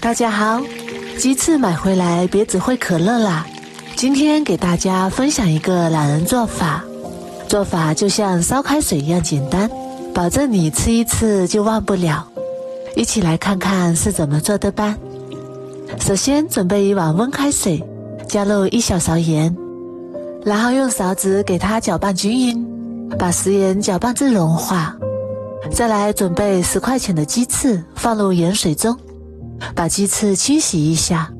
大家好，鸡翅买回来别只会可乐啦。今天给大家分享一个懒人做法，做法就像烧开水一样简单，保证你吃一次就忘不了。一起来看看是怎么做的吧。首先准备一碗温开水，加入1小勺盐，然后用勺子给它搅拌均匀，把食盐搅拌至融化。再来准备10块钱的鸡翅，放入盐水中，把鸡翅清洗一下。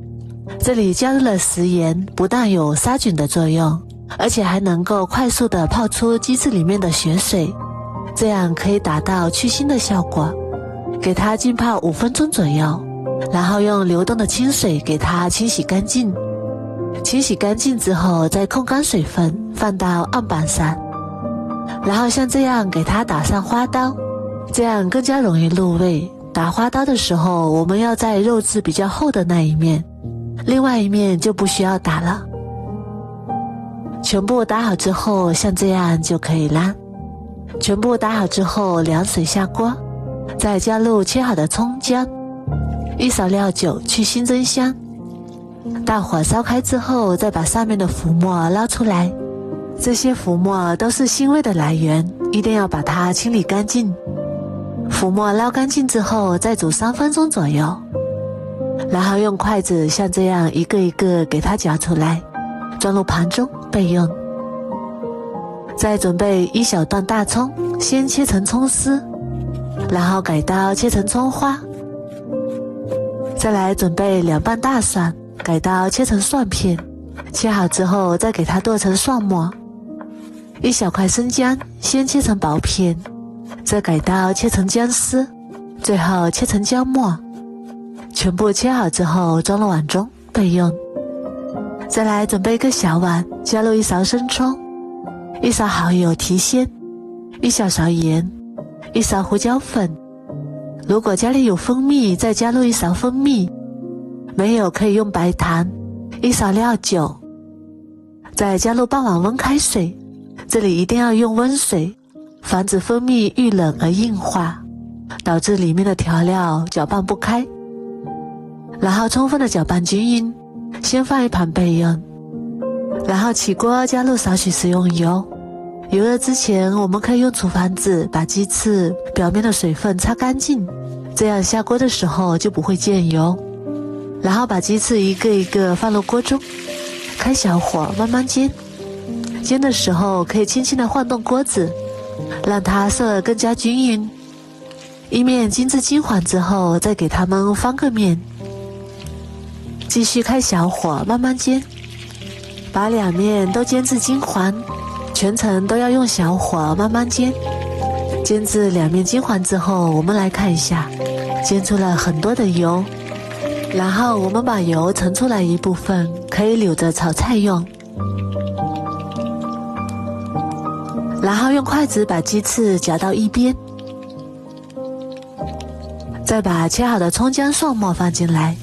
这里加入了食盐，不但有杀菌的作用，而且还能够快速地泡出鸡翅里面的血水，这样可以达到去腥的效果。给它浸泡5分钟左右，然后用流动的清水给它清洗干净。清洗干净之后，再控干水分，放到案板上，然后像这样给它打上花刀，这样更加容易入味。打花刀的时候，我们要在肉质比较厚的那一面，另外一面就不需要打了。全部打好之后，像这样就可以啦。全部打好之后，凉水下锅，再加入切好的葱姜，1勺料酒去腥增香。大火烧开之后，再把上面的浮沫捞出来，这些浮沫都是腥味的来源，一定要把它清理干净。浮沫捞干净之后，再煮3分钟左右，然后用筷子像这样一个一个给它夹出来，装入盘中备用。再准备1小段大葱，先切成葱丝，然后改刀切成葱花。再来准备2瓣大蒜，改刀切成蒜片，切好之后再给它剁成蒜末。1小块生姜，先切成薄片，再改刀切成姜丝，最后切成姜末。全部切好之后装入碗中备用。再来准备一个小碗，加入1勺生抽，1勺蚝油提鲜，1小勺盐，1勺胡椒粉。如果家里有蜂蜜，再加入1勺蜂蜜，没有可以用白糖，1勺料酒，再加入半碗温开水，这里一定要用温水，防止蜂蜜遇冷而硬化，导致里面的调料搅拌不开。然后充分的搅拌均匀，先放一旁备用。然后起锅加入少许食用油，油热之前我们可以用厨房纸把鸡翅表面的水分擦干净，这样下锅的时候就不会溅油。然后把鸡翅一个一个放入锅中，开小火慢慢煎。煎的时候可以轻轻地晃动锅子，让它受得更加均匀。一面煎至金黄之后，再给它们翻个面，继续开小火慢慢煎，把2面都煎至金黄，全程都要用小火慢慢煎。煎至2面金黄之后，我们来看一下，煎出了很多的油，然后我们把油盛出来一部分，可以留着炒菜用。然后用筷子把鸡翅夹到一边，再把切好的葱姜蒜末放进来，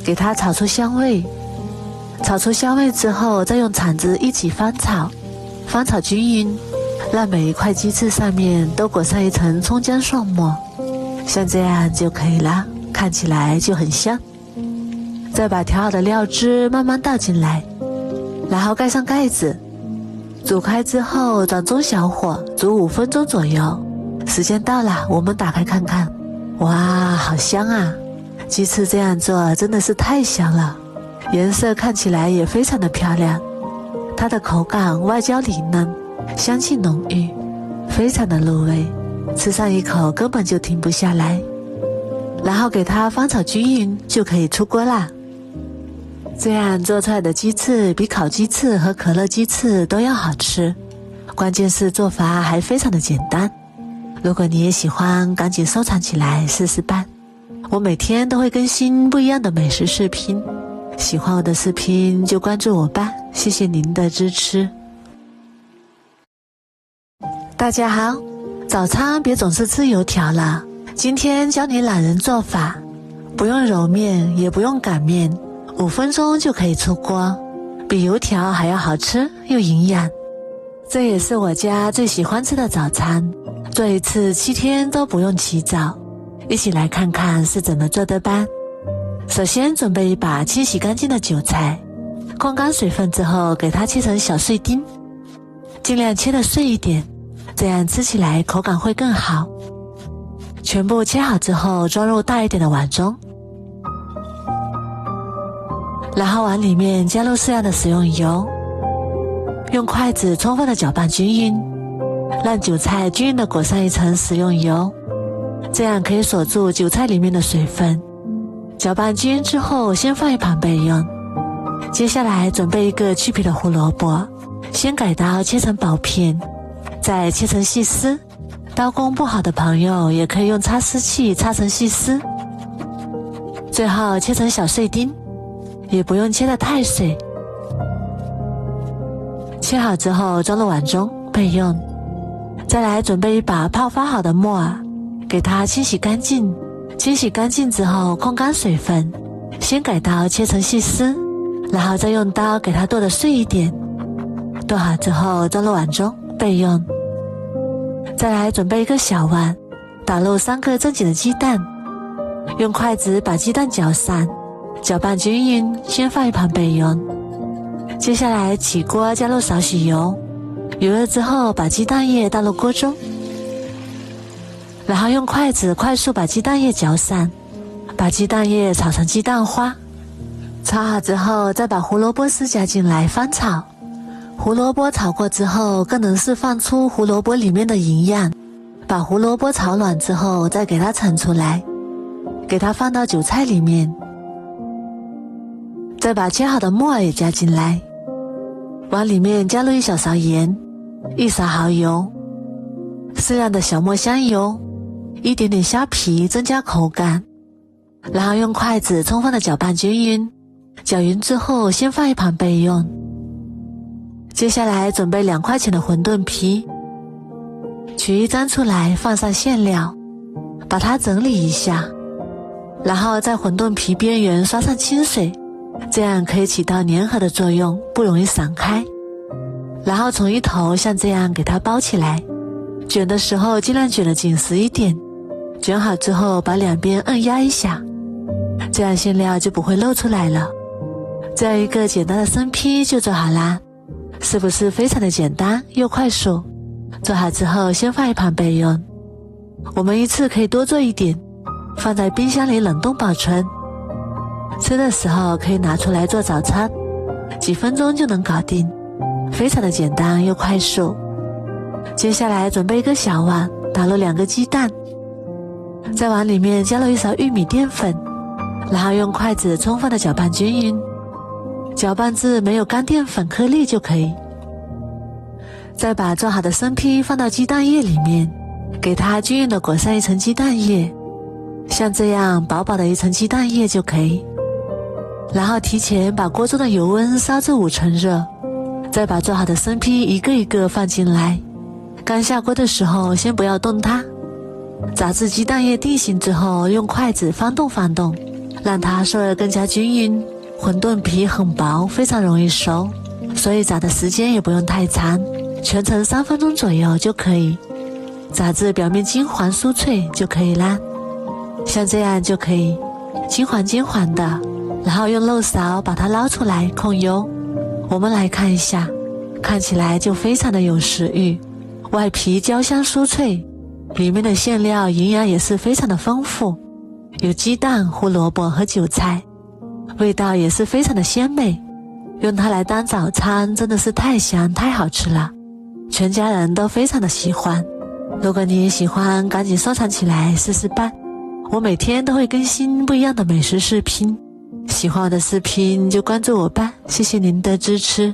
给它炒出香味。炒出香味之后，再用铲子一起翻炒，翻炒均匀，让每一块鸡翅上面都裹上一层葱姜蒜末，像这样就可以了，看起来就很香。再把调好的料汁慢慢倒进来，然后盖上盖子，煮开之后转中小火煮5分钟左右。时间到了，我们打开看看，哇，好香啊！鸡翅这样做真的是太香了，颜色看起来也非常的漂亮，它的口感外焦里嫩，香气浓郁，非常的入味，吃上一口根本就停不下来。然后给它翻炒均匀就可以出锅啦。这样做出来的鸡翅比烤鸡翅和可乐鸡翅都要好吃，关键是做法还非常的简单。如果你也喜欢，赶紧收藏起来试试吧。我每天都会更新不一样的美食视频，喜欢我的视频就关注我吧，谢谢您的支持。大家好，早餐别总是吃油条了，今天教你懒人做法，不用揉面也不用擀面，5分钟就可以出锅，比油条还要好吃又营养。这也是我家最喜欢吃的早餐，做一次7天都不用起早。一起来看看是怎么做的吧。首先准备一把清洗干净的韭菜，控干水分之后给它切成小碎丁，尽量切得碎一点，这样吃起来口感会更好。全部切好之后装入大一点的碗中，然后碗里面加入适量的食用油，用筷子充分的搅拌均匀，让韭菜均匀地裹上一层食用油，这样可以锁住韭菜里面的水分。搅拌均匀之后先放一旁备用。接下来准备一个去皮的胡萝卜，先改刀切成薄片，再切成细丝，刀工不好的朋友也可以用擦丝器擦成细丝，最后切成小碎丁，也不用切得太碎。切好之后装入碗中备用。再来准备一把泡发好的木耳，给它清洗干净，清洗干净之后控干水分，先改刀切成细丝，然后再用刀给它剁得碎一点，剁好之后装入碗中备用。再来准备一个小碗，打入3个正经的鸡蛋，用筷子把鸡蛋搅散，搅拌均匀，先放一旁备用。接下来起锅加入少许油，油热之后把鸡蛋液倒入锅中，然后用筷子快速把鸡蛋液搅散，把鸡蛋液炒成鸡蛋花。炒好之后再把胡萝卜丝加进来翻炒，胡萝卜炒过之后更能释放出胡萝卜里面的营养。把胡萝卜炒软之后再给它盛出来，给它放到韭菜里面，再把切好的木耳也加进来，往里面加入1小勺盐，1勺蚝油，适量的小磨香油，一点点虾皮增加口感，然后用筷子充分的搅拌均匀，搅匀之后先放一旁备用。接下来准备2块钱的馄饨皮，取一张出来放上馅料，把它整理一下，然后在馄饨皮边缘刷上清水，这样可以起到粘合的作用，不容易散开。然后从一头像这样给它包起来，卷的时候尽量卷得紧实一点，卷好之后把2边按压一下，这样馅料就不会露出来了。这样一个简单的生坯就做好啦，是不是非常的简单又快速？做好之后先放一旁备用。我们一次可以多做一点，放在冰箱里冷冻保存，吃的时候可以拿出来做早餐，几分钟就能搞定，非常的简单又快速。接下来准备一个小碗，打入2个鸡蛋，在碗里面加入1勺玉米淀粉，然后用筷子充分的搅拌均匀，搅拌至没有干淀粉颗粒就可以。再把做好的生坯放到鸡蛋液里面，给它均匀的裹上一层鸡蛋液，像这样薄薄的一层鸡蛋液就可以。然后提前把锅中的油温烧至5成热，再把做好的生坯一个一个放进来，刚下锅的时候先不要动它，炸至鸡蛋液定型之后用筷子翻动翻动，让它受热更加均匀。馄饨皮很薄，非常容易熟，所以炸的时间也不用太长，全程3分钟左右就可以，炸至表面金黄酥脆就可以啦。像这样就可以金黄金黄的，然后用漏勺把它捞出来控油。我们来看一下，看起来就非常的有食欲，外皮焦香酥脆，里面的馅料营养也是非常的丰富，有鸡蛋、胡萝卜和韭菜，味道也是非常的鲜美，用它来当早餐真的是太香太好吃了，全家人都非常的喜欢。如果你也喜欢，赶紧收藏起来试试办，我每天都会更新不一样的美食视频，喜欢我的视频就关注我吧，谢谢您的支持。